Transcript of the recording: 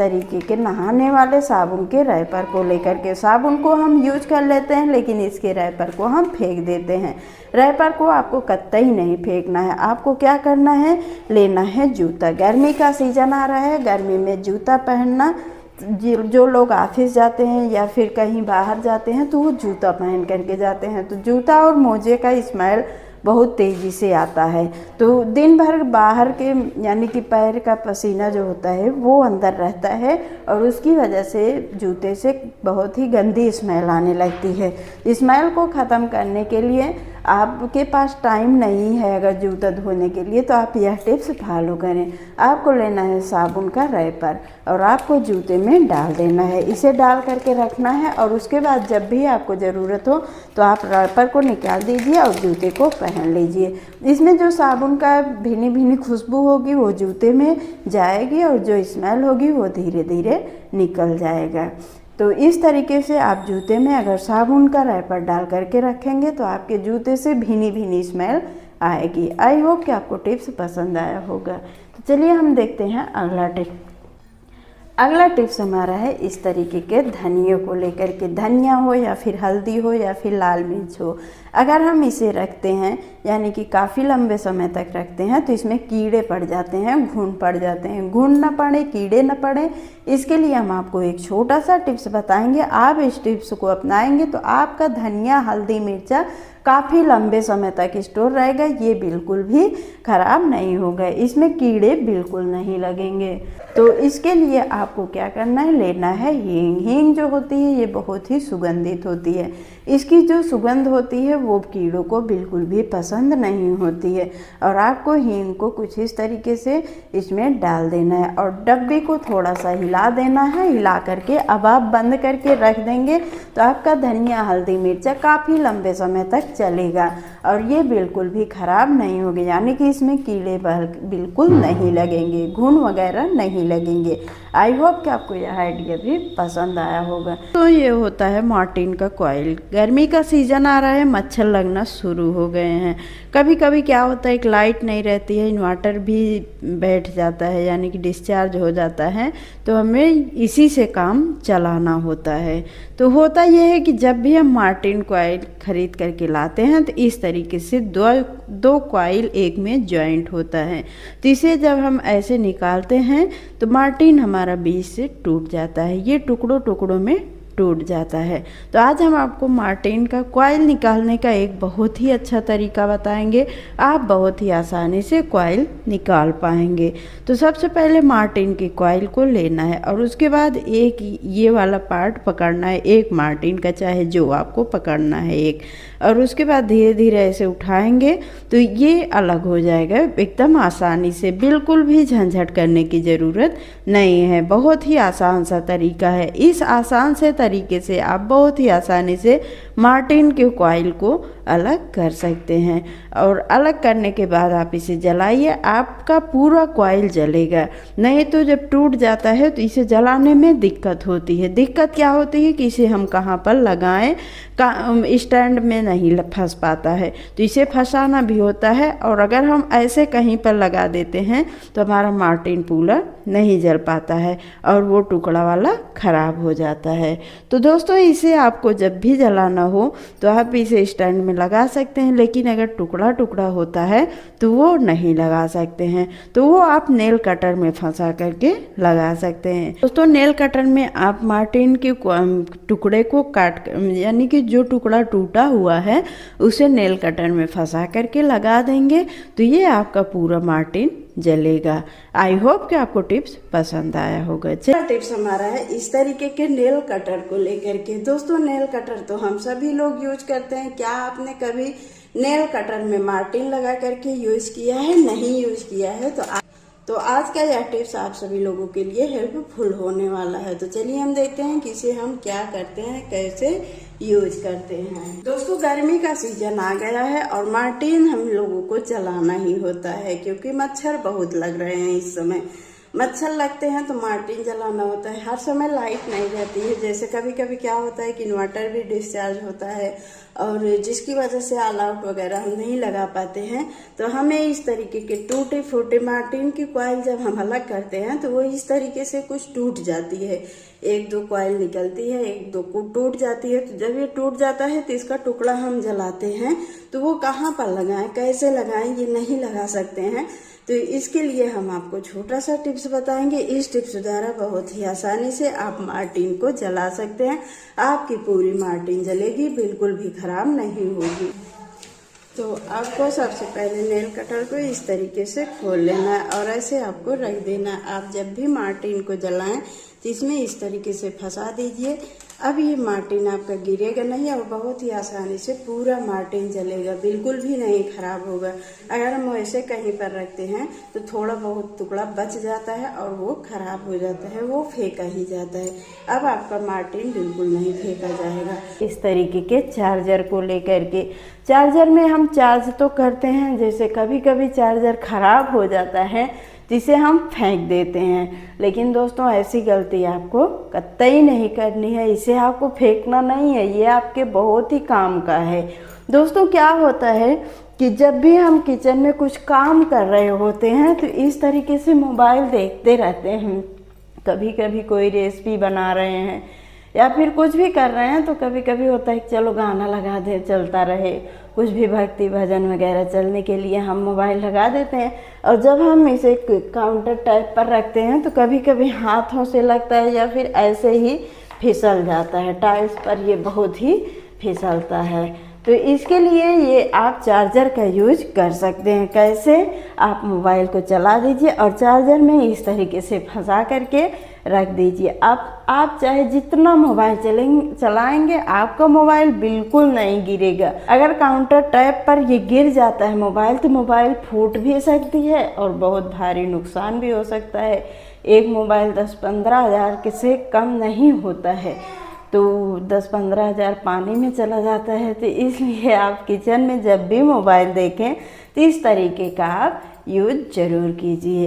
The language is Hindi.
तरीके के नहाने वाले साबुन के रैपर को लेकर के। साबुन को हम यूज कर लेते हैं लेकिन इसके रैपर को हम फेंक देते हैं। रैपर को आपको कतई नहीं फेंकना है। आपको क्या करना है, लेना है जूता। गर्मी का सीज़न आ रहा है, गर्मी में जूता पहनना, जो लोग ऑफिस जाते हैं या फिर कहीं बाहर जाते हैं तो वो जूता पहन करके जाते हैं, तो जूता और मोजे का स्मेल बहुत तेज़ी से आता है। तो दिन भर बाहर के यानी कि पैर का पसीना जो होता है वो अंदर रहता है और उसकी वजह से जूते से बहुत ही गंदी स्मेल आने लगती है। स्मेल को ख़त्म करने के लिए आपके पास टाइम नहीं है अगर जूता धोने के लिए, तो आप यह टिप्स फॉलो करें। आपको लेना है साबुन का रैपर और आपको जूते में डाल देना है। इसे डाल करके रखना है और उसके बाद जब भी आपको ज़रूरत हो तो आप रैपर को निकाल दीजिए और जूते को पहन लीजिए। इसमें जो साबुन का भीनी भीनी खुशबू होगी वो जूते में जाएगी और जो स्मेल होगी वो धीरे धीरे निकल जाएगा। तो इस तरीके से आप जूते में अगर साबुन का रैपर डाल करके रखेंगे तो आपके जूते से भीनी भीनी स्मेल आएगी। आई होप कि आपको टिप्स पसंद आया होगा। तो चलिए हम देखते हैं अगला टिप। अगला टिप्स हमारा है इस तरीके के धनिया को लेकर के। धनिया हो या फिर हल्दी हो या फिर लाल मिर्च हो, अगर हम इसे रखते हैं यानी कि काफ़ी लंबे समय तक रखते हैं तो इसमें कीड़े पड़ जाते हैं, घुन पड़ जाते हैं। घुन ना पड़े, कीड़े ना पड़े, इसके लिए हम आपको एक छोटा सा टिप्स बताएंगे। आप इस टिप्स को अपनाएंगे तो आपका धनिया, हल्दी, मिर्चा काफ़ी लंबे समय तक स्टोर रहेगा, ये बिल्कुल भी ख़राब नहीं होगा, इसमें कीड़े बिल्कुल नहीं लगेंगे। तो इसके लिए आपको क्या करना है, लेना है हींग। हींग जो होती है ये बहुत ही सुगंधित होती है। इसकी जो सुगंध होती है वो कीड़ों को बिल्कुल भी पसंद नहीं होती है। और आपको हींग को कुछ इस तरीके से इसमें डाल देना है और डब्बे को थोड़ा सा हिला देना है। हिला करके अब आप बंद करके रख देंगे तो आपका धनिया, हल्दी, मिर्चा काफ़ी लंबे समय तक चलेगा और ये बिल्कुल भी ख़राब नहीं होगी, यानी कि इसमें कीड़े बिल्कुल नहीं लगेंगे, घुन वगैरह नहीं लगेंगे। आई होप कि आपको यह आइडिया भी पसंद आया होगा। तो ये होता है मॉर्टिन का कॉइल। गर्मी का सीज़न आ रहा है, मच्छर लगना शुरू हो गए हैं। कभी कभी क्या होता है, एक लाइट नहीं रहती है, इन्वर्टर भी बैठ जाता है यानी कि डिस्चार्ज हो जाता है, तो हमें इसी से काम चलाना होता है। तो होता यह है कि जब भी हम मॉर्टिन कॉइल ख़रीद करके लाते हैं तो इस तरीके से दो कॉइल एक में जॉइंट होता है। तो इसे जब हम ऐसे निकालते हैं तो मॉर्टिन हमारा बीच से टूट जाता है, ये टुकड़ों टुकड़ों में टूट जाता है। तो आज हम आपको मॉर्टिन का कॉइल निकालने का एक बहुत ही अच्छा तरीका बताएंगे। आप बहुत ही आसानी से कॉइल निकाल पाएंगे। तो सबसे पहले मॉर्टिन की कॉइल को लेना है और उसके बाद एक ये वाला पार्ट पकड़ना है, एक मॉर्टिन का चाहे जो आपको पकड़ना है एक, और उसके बाद धीरे धीरे ऐसे उठाएंगे तो ये अलग हो जाएगा एकदम आसानी से। बिल्कुल भी झंझट करने की ज़रूरत नहीं है, बहुत ही आसान सा तरीका है। इस आसान से तरीके से आप बहुत ही आसानी से मॉर्टिन के कॉइल को अलग कर सकते हैं और अलग करने के बाद आप इसे जलाइए, आपका पूरा कॉइल जलेगा। नहीं तो जब टूट जाता है तो इसे जलाने में दिक्कत होती है। दिक्कत क्या होती है कि इसे हम कहाँ पर लगाएं, स्टैंड में नहीं फंस पाता है, तो इसे फंसाना भी होता है। और अगर हम ऐसे कहीं पर लगा देते हैं तो हमारा मॉर्टिन पूरा नहीं जल पाता है और वो टुकड़ा वाला ख़राब हो जाता है। तो दोस्तों इसे आपको जब भी जलाना हो तो आप इसे स्टैंड में लगा सकते हैं, लेकिन अगर टुकड़ा टुकड़ा होता है तो वो नहीं लगा सकते हैं, तो वो आप नेल कटर में फंसा करके लगा सकते हैं। दोस्तों नेल कटर में आप मॉर्टिन के टुकड़े को काट यानी कि जो टुकड़ा टूटा हुआ है उसे नेल कटर में फंसा करके लगा देंगे तो ये आपका पूरा मॉर्टिन जलेगा। आई होप कि आपको टिप्स पसंद आया होगा। टिप्स हमारा है इस तरीके के नेल कटर को लेकर के। दोस्तों नेल कटर तो हम सभी लोग यूज करते हैं। क्या आपने कभी नेल कटर में मॉर्टिन लगा करके यूज किया है? नहीं यूज किया है तो आज का यह टिप्स आप सभी लोगों के लिए हेल्पफुल होने वाला है। तो चलिए हम देखते हैं कि इसे हम क्या करते हैं, कैसे यूज करते हैं। दोस्तों गर्मी का सीजन आ गया है और मॉर्टिन हम लोगों को जलाना ही होता है क्योंकि मच्छर बहुत लग रहे हैं इस समय। मच्छर लगते हैं तो मार्टिन जलाना होता है। हर समय लाइट नहीं रहती है, जैसे कभी कभी क्या होता है कि इन्वर्टर भी डिस्चार्ज होता है और जिसकी वजह से ऑल आउट वगैरह हम नहीं लगा पाते हैं, तो हमें इस तरीके के टूटे फूटे मार्टिन की कॉइल जब हम अलग करते हैं तो वो इस तरीके से कुछ टूट जाती है। एक दो कॉइल निकलती है, एक दो को टूट जाती है। तो जब ये टूट जाता है तो इसका टुकड़ा हम जलाते हैं, तो वो कहाँ पर लगाएं, कैसे लगाएं, ये नहीं लगा सकते हैं। तो इसके लिए हम आपको छोटा सा टिप्स बताएंगे। इस टिप्स द्वारा बहुत ही आसानी से आप मार्टिन को जला सकते हैं। आपकी पूरी मार्टिन जलेगी, बिल्कुल भी खराब नहीं होगी। तो आपको सबसे पहले नेल कटर को इस तरीके से खोल लेना है और ऐसे आपको रख देना। आप जब भी मार्टिन को जलाएं तो इसमें इस तरीके से फंसा दीजिए। अब ये मार्टिन आपका गिरेगा नहीं और बहुत ही आसानी से पूरा मार्टिन जलेगा, बिल्कुल भी नहीं खराब होगा। अगर हम ऐसे कहीं पर रखते हैं तो थोड़ा बहुत टुकड़ा बच जाता है और वो खराब हो जाता है, वो फेंका ही जाता है। अब आपका मार्टिन बिल्कुल नहीं फेंका जाएगा। इस तरीके के चार्जर को लेकर के, चार्जर में हम चार्ज तो करते हैं, जैसे कभी कभी चार्जर खराब हो जाता है जिसे हम फेंक देते हैं, लेकिन दोस्तों ऐसी गलती आपको कतई नहीं करनी है। इसे आपको फेंकना नहीं है, ये आपके बहुत ही काम का है। दोस्तों क्या होता है कि जब भी हम किचन में कुछ काम कर रहे होते हैं तो इस तरीके से मोबाइल देखते रहते हैं। कभी कभी कोई रेसिपी बना रहे हैं या फिर कुछ भी कर रहे हैं तो कभी कभी होता है कि चलो गाना लगा दे, चलता रहे, कुछ भी भक्ति भजन वगैरह चलने के लिए हम मोबाइल लगा देते हैं। और जब हम इसे काउंटर टाइप पर रखते हैं तो कभी कभी हाथों से लगता है या फिर ऐसे ही फिसल जाता है, टाइल्स पर ये बहुत ही फिसलता है। तो इसके लिए ये आप चार्जर का यूज कर सकते हैं। कैसे? आप मोबाइल को चला दीजिए और चार्जर में इस तरीके से फंसा करके रख दीजिए। आप चाहे जितना मोबाइल चलाएंगे आपका मोबाइल बिल्कुल नहीं गिरेगा। अगर काउंटर टैप पर ये गिर जाता है मोबाइल तो मोबाइल फूट भी सकती है और बहुत भारी नुकसान भी हो सकता है। एक मोबाइल 10-15 हज़ार से कम नहीं होता है, तो 10-15 हज़ार पानी में चला जाता है। तो इसलिए आप किचन में जब भी मोबाइल देखें तो इस तरीके का आप यूज ज़रूर कीजिए।